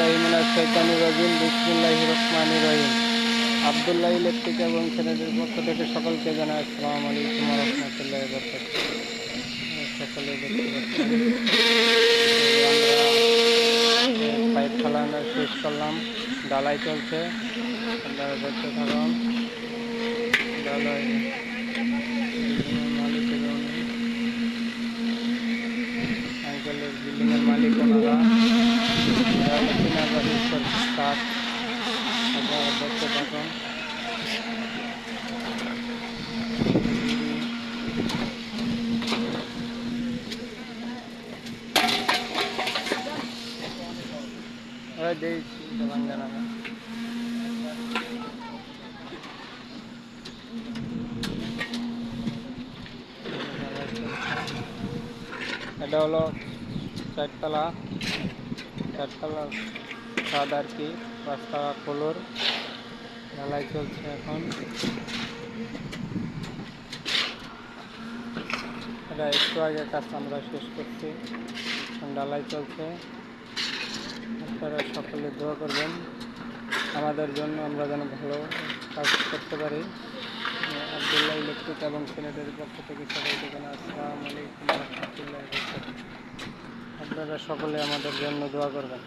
বিল্লাহি মিনাশ শাইতানির রাজিম বিসমিল্লাহির রহমানির রহিম। আব্দুল্লাহ ইলেকট্রিক এবং ছেলেদের পক্ষ থেকে সকলকে জানাই আসসালামু আলাইকুম ওয়া রাহমাতুল্লাহি ওয়া বারাকাতুহু। সকলে দেখতে পাচ্ছেন আমরা পাইপ ফালানো শেষ করলাম, ডালাই চলছে, আপনারা দেখতে থাকুন। ডালাই মালিক এবং আঙ্কেলের বিল্ডিংয়ের মালিক ওনারা কাজ আপনারা দেখতে থাকুন। এটা হলো চারতলা ছাদ আর কি, 5তলা ফ্লোর, ঢালাই চলছে এখন। এটা একটু আগে কাজ আমরা শেষ করছি, ঢালাই চলছে। আপনারা সকলে দোয়া করবেন আমাদের জন্য, আমরা যেন ভালো কাজ করতে পারি। আব্দুল্লাহ ইলেকট্রিক এবং ছেলেদের পক্ষ থেকে সবাইকে জানাই আসসালামু আলাইকুম ওয়া রাহমাতুল্লাহি ওয়া বারাকাতুহু। আপনারা সকলে আমাদের জন্য দোয়া করবেন।